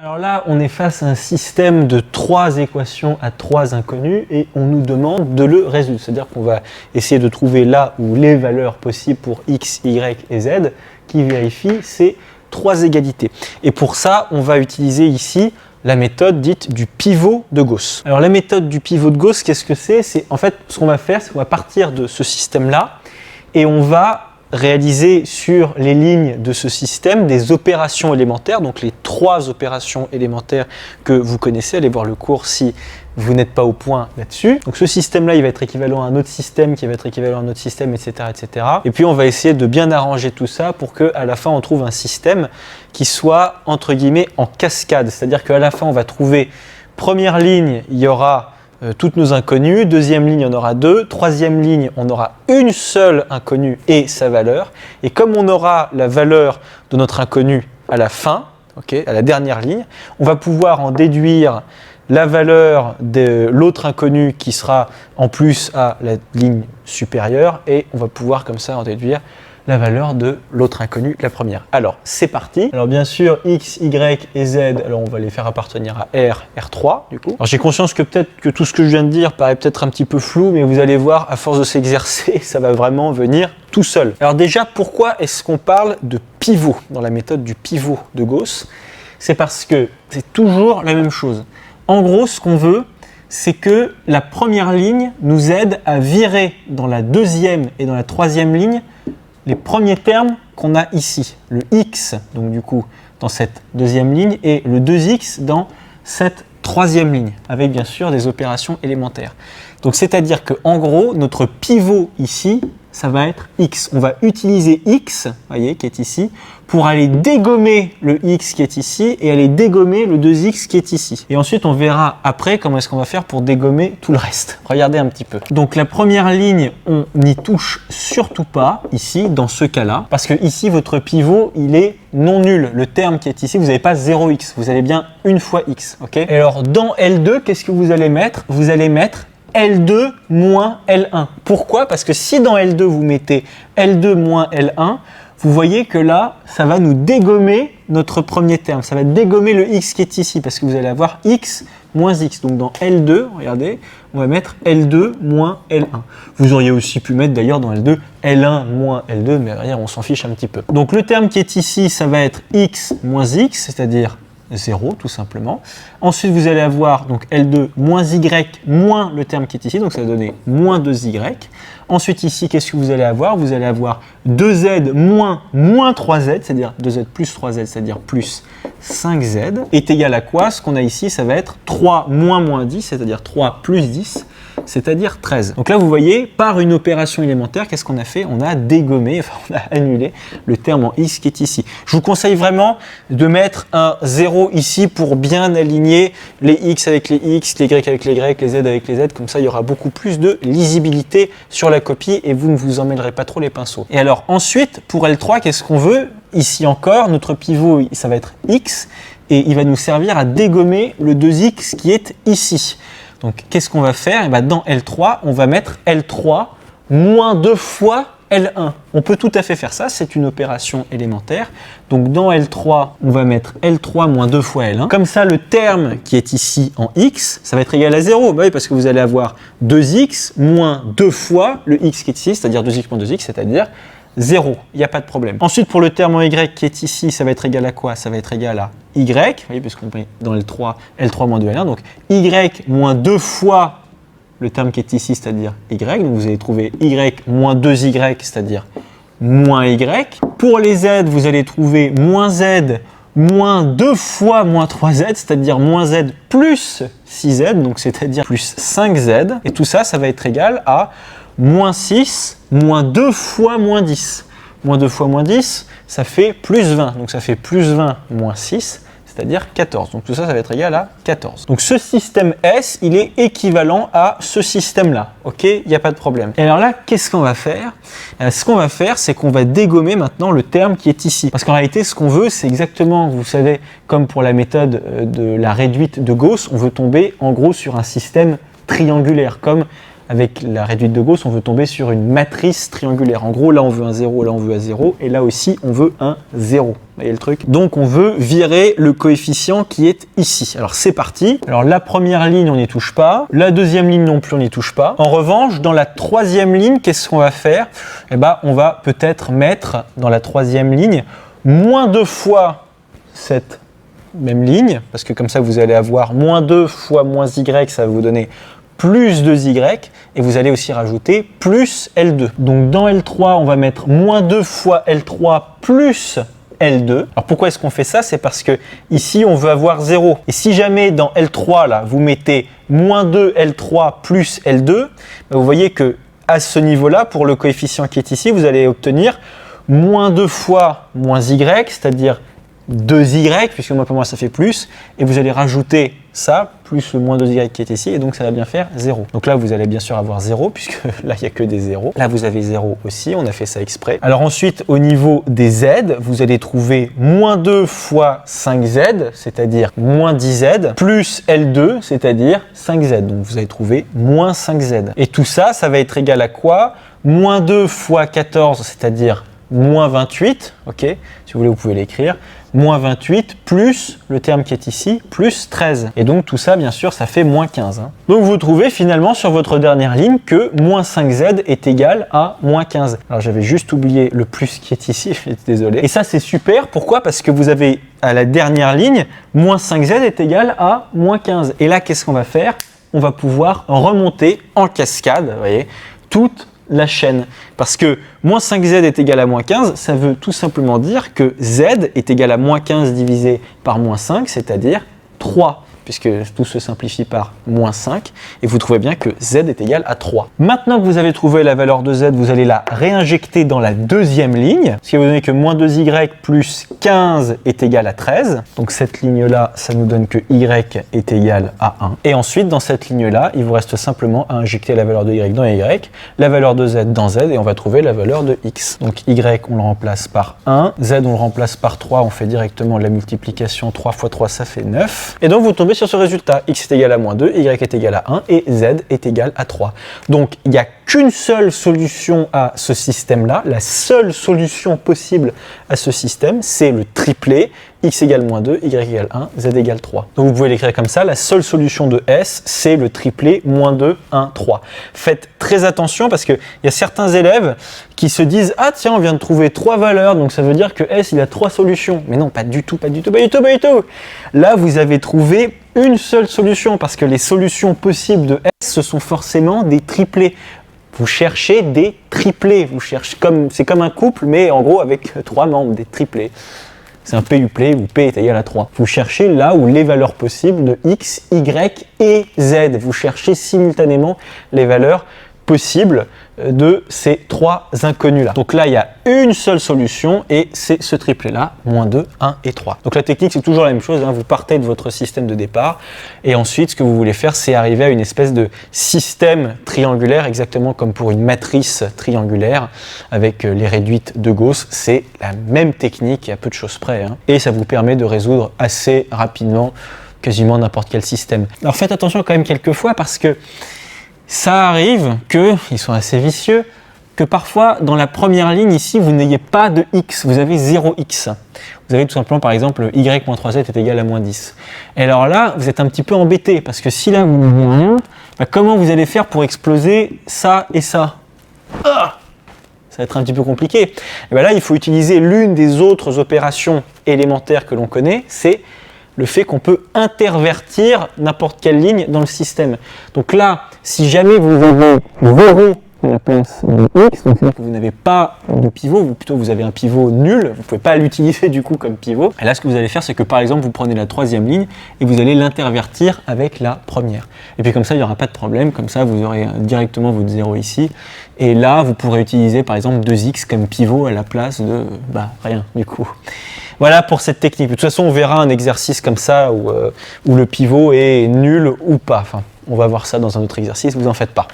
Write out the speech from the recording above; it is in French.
Alors là, on est face à un système de 3 équations à 3 inconnus et on nous demande de le résoudre. C'est-à-dire qu'on va essayer de trouver là où les valeurs possibles pour x, y et z qui vérifient ces 3 égalités. Et pour ça, on va utiliser ici la méthode dite du pivot de Gauss. Alors la méthode du pivot de Gauss, qu'est-ce que c'est? C'est en fait ce qu'on va faire, c'est qu'on va partir de ce système-là et on va réaliser sur les lignes de ce système des opérations élémentaires, donc les 3 opérations élémentaires que vous connaissez. Allez voir le cours si vous n'êtes pas au point là-dessus. Donc ce système-là, il va être équivalent à un autre système, qui va être équivalent à un autre système, etc., etc. Et puis on va essayer de bien arranger tout ça pour qu'à la fin on trouve un système qui soit entre guillemets en cascade. C'est-à-dire qu'à la fin on va trouver, première ligne, il y aura toutes nos inconnues, deuxième ligne, on aura 2, troisième ligne, on aura une seule inconnue et sa valeur. Et comme on aura la valeur de notre inconnue à la fin, à la dernière ligne, on va pouvoir en déduire la valeur de l'autre inconnue qui sera en plus à la ligne supérieure et on va pouvoir comme ça en déduire la valeur de l'autre inconnue, la première. Alors, c'est parti. Alors, bien sûr, x, y et z, alors on va les faire appartenir à R, R3, du coup. Alors, j'ai conscience que peut-être que tout ce que je viens de dire paraît peut-être un petit peu flou, mais vous allez voir, à force de s'exercer, ça va vraiment venir tout seul. Alors déjà, pourquoi est-ce qu'on parle de pivot dans la méthode du pivot de Gauss? C'est parce que c'est toujours la même chose. En gros, ce qu'on veut, c'est que la première ligne nous aide à virer dans la deuxième et dans la troisième ligne les premiers termes qu'on a ici, le x, donc du coup, dans cette deuxième ligne, et le 2x dans cette troisième ligne, avec bien sûr des opérations élémentaires. Donc c'est-à-dire qu'en gros, notre pivot ici, ça va être x. On va utiliser x, voyez, qui est ici, pour aller dégommer le x qui est ici et aller dégommer le 2x qui est ici. Et ensuite, on verra après comment est-ce qu'on va faire pour dégommer tout le reste. Regardez un petit peu. Donc la première ligne, on n'y touche surtout pas ici, dans ce cas-là, parce que ici, votre pivot, il est non nul. Le terme qui est ici, vous n'avez pas 0x, vous avez bien une fois x. Okay. Et alors, dans L2, qu'est-ce que vous allez mettre? Vous allez mettre L2 moins L1. Pourquoi? Parce que si dans L2 vous mettez L2 moins L1, vous voyez que là, ça va nous dégommer notre premier terme. Ça va dégommer le x qui est ici, parce que vous allez avoir x moins x. Donc dans L2, regardez, on va mettre L2 moins L1. Vous auriez aussi pu mettre d'ailleurs dans L2 L1 moins L2, mais derrière on s'en fiche un petit peu. Donc le terme qui est ici, ça va être x moins x, c'est-à-dire 0 tout simplement. Ensuite vous allez avoir donc L2 moins y moins le terme qui est ici, donc ça va donner moins 2y. Ensuite ici, qu'est-ce que vous allez avoir? Vous allez avoir 2z moins 3z, c'est-à-dire 2z plus 3z, c'est-à-dire plus 5z, est égal à quoi? Ce qu'on a ici, ça va être 3 moins 10, c'est-à-dire 3 plus 10, c'est-à-dire 13. Donc là, vous voyez, par une opération élémentaire, qu'est-ce qu'on a fait? On a dégommé, enfin on a annulé le terme en x qui est ici. Je vous conseille vraiment de mettre un 0 ici pour bien aligner les x avec les x, les y avec les y, les z avec les z, comme ça il y aura beaucoup plus de lisibilité sur la copie et vous ne vous emmêlerez pas trop les pinceaux. Et alors ensuite, pour L3, qu'est-ce qu'on veut? Ici encore, notre pivot, ça va être x et il va nous servir à dégommer le 2x qui est ici. Donc, qu'est-ce qu'on va faire? Et bien, dans L3, on va mettre L3 moins 2 fois L1. On peut tout à fait faire ça, c'est une opération élémentaire. Donc, dans L3, on va mettre L3 moins 2 fois L1. Comme ça, le terme qui est ici en x, ça va être égal à 0. Bah oui, parce que vous allez avoir 2x moins 2 fois le x qui est ici, c'est-à-dire 2x moins 2x, c'est-à-dire 0, il n'y a pas de problème. Ensuite, pour le terme en y qui est ici, ça va être égal à quoi? Ça va être égal à y, vous voyez, puisqu'on est dans L3 moins 2L1, donc y moins 2 fois le terme qui est ici, c'est-à-dire y, donc vous allez trouver y moins 2y, c'est-à-dire moins y. Pour les z, vous allez trouver moins z moins 2 fois moins 3z, c'est-à-dire moins z plus 6z, donc c'est-à-dire plus 5z, et tout ça, ça va être égal à moins 6, moins 2 fois moins 10. Moins 2 fois moins 10, ça fait plus 20. Donc ça fait plus 20 moins 6, c'est-à-dire 14. Donc tout ça, ça va être égal à 14. Donc ce système S, il est équivalent à ce système-là. Ok, il n'y a pas de problème. Et alors là, qu'est-ce qu'on va faire? Ce qu'on va faire, c'est qu'on va dégommer maintenant le terme qui est ici. Parce qu'en réalité, ce qu'on veut, c'est exactement, vous savez, comme pour la méthode de la réduite de Gauss, on veut tomber en gros sur un système triangulaire, comme avec la réduite de Gauss, on veut tomber sur une matrice triangulaire. En gros, là on veut un 0, là on veut un 0, et là aussi on veut un 0. Vous voyez le truc? Donc on veut virer le coefficient qui est ici. Alors c'est parti. Alors la première ligne, on n'y touche pas. La deuxième ligne non plus, on n'y touche pas. En revanche, dans la troisième ligne, qu'est-ce qu'on va faire? Eh ben, on va peut-être mettre dans la troisième ligne moins 2 fois cette même ligne, parce que comme ça vous allez avoir moins 2 fois moins y, ça va vous donner plus 2y, et vous allez aussi rajouter plus L2. Donc dans L3, on va mettre moins 2 fois L3 plus L2. Alors pourquoi est-ce qu'on fait ça? C'est parce que ici on veut avoir 0. Et si jamais dans L3, là, vous mettez moins 2 L3 plus L2, ben vous voyez que à ce niveau-là, pour le coefficient qui est ici, vous allez obtenir moins 2 fois moins y, c'est-à-dire 2y, puisque moi pour moi ça fait plus, et vous allez rajouter ça, plus le moins 2y qui est ici, et donc ça va bien faire 0. Donc là vous allez bien sûr avoir 0, puisque là il n'y a que des 0. Là vous avez 0 aussi, on a fait ça exprès. Alors ensuite, au niveau des z, vous allez trouver moins 2 fois 5z, c'est-à-dire moins 10z, plus L2, c'est-à-dire 5z. Donc vous allez trouver moins 5z. Et tout ça, ça va être égal à quoi? Moins 2 fois 14, c'est-à-dire moins 28, ok? Si vous voulez, vous pouvez l'écrire. Moins 28 plus le terme qui est ici, plus 13. Et donc tout ça, bien sûr, ça fait moins 15. Hein. Donc vous trouvez finalement sur votre dernière ligne que moins 5z est égal à moins 15. Alors j'avais juste oublié le plus qui est ici, je suis désolé. Et ça c'est super, pourquoi? Parce que vous avez à la dernière ligne, moins 5z est égal à moins 15. Et là, qu'est-ce qu'on va faire? On va pouvoir remonter en cascade, vous voyez, toute la chaîne. Parce que moins 5z est égal à moins 15, ça veut tout simplement dire que z est égal à moins 15 divisé par moins 5, c'est-à-dire 3, puisque tout se simplifie par moins 5, et vous trouvez bien que z est égal à 3. Maintenant que vous avez trouvé la valeur de z, vous allez la réinjecter dans la deuxième ligne, ce qui va vous donner que moins 2y plus 15 est égal à 13. Donc cette ligne-là, ça nous donne que y est égal à 1. Et ensuite, dans cette ligne-là, il vous reste simplement à injecter la valeur de y dans y, la valeur de z dans z, et on va trouver la valeur de x. Donc y, on le remplace par 1, z, on le remplace par 3, on fait directement la multiplication, 3 fois 3, ça fait 9. Et donc vous tombez sur ce résultat, x est égal à moins 2, y est égal à 1 et z est égal à 3. Donc il n'y a qu'une seule solution à ce système-là, la seule solution possible à ce système, c'est le triplet, x égale moins 2, y égale 1, z égale 3. Donc vous pouvez l'écrire comme ça, la seule solution de S, c'est le triplet moins 2, 1, 3. Faites très attention parce qu'il y a certains élèves qui se disent « Ah tiens, on vient de trouver 3 valeurs, donc ça veut dire que S, il a 3 solutions. » Mais non, pas du tout, pas du tout, pas du tout, pas du tout. Là, vous avez trouvé une seule solution parce que les solutions possibles de S, ce sont forcément des triplets. Vous cherchez des triplets, c'est comme un couple, mais en gros avec 3 membres, des triplets. C'est un PUplay où P est égal à 3. Vous cherchez là où les valeurs possibles de X, Y et Z. Vous cherchez simultanément les valeurs possibles de ces 3 inconnus-là. Donc là, il y a une seule solution et c'est ce triplet-là, moins 2, 1 et 3. Donc la technique, c'est toujours la même chose. Hein. Vous partez de votre système de départ et ensuite, ce que vous voulez faire, c'est arriver à une espèce de système triangulaire, exactement comme pour une matrice triangulaire avec les réduites de Gauss. C'est la même technique, à peu de choses près. Hein. Et ça vous permet de résoudre assez rapidement quasiment n'importe quel système. Alors faites attention quand même quelques fois parce que ça arrive ils sont assez vicieux, que parfois dans la première ligne ici, vous n'ayez pas de x, vous avez 0x. Vous avez tout simplement par exemple y-3z est égal à moins 10. Et alors là, vous êtes un petit peu embêté parce que si là vous n'avez rien, comment vous allez faire pour exploser ça et ça? Ça va être un petit peu compliqué. Et là, il faut utiliser l'une des autres opérations élémentaires que l'on connaît, c'est le fait qu'on peut intervertir n'importe quelle ligne dans le système. Donc là, si jamais vous avez 0 à la place de x, donc c'est-à-dire que vous n'avez pas de pivot, ou plutôt vous avez un pivot nul, vous ne pouvez pas l'utiliser du coup comme pivot. Et là, ce que vous allez faire, c'est que par exemple, vous prenez la troisième ligne et vous allez l'intervertir avec la première. Et puis comme ça, il n'y aura pas de problème, comme ça, vous aurez directement votre 0 ici. Et là, vous pourrez utiliser par exemple 2x comme pivot à la place de rien du coup. Voilà pour cette technique. De toute façon, on verra un exercice comme ça où le pivot est nul ou pas. Enfin, on va voir ça dans un autre exercice, vous en faites pas.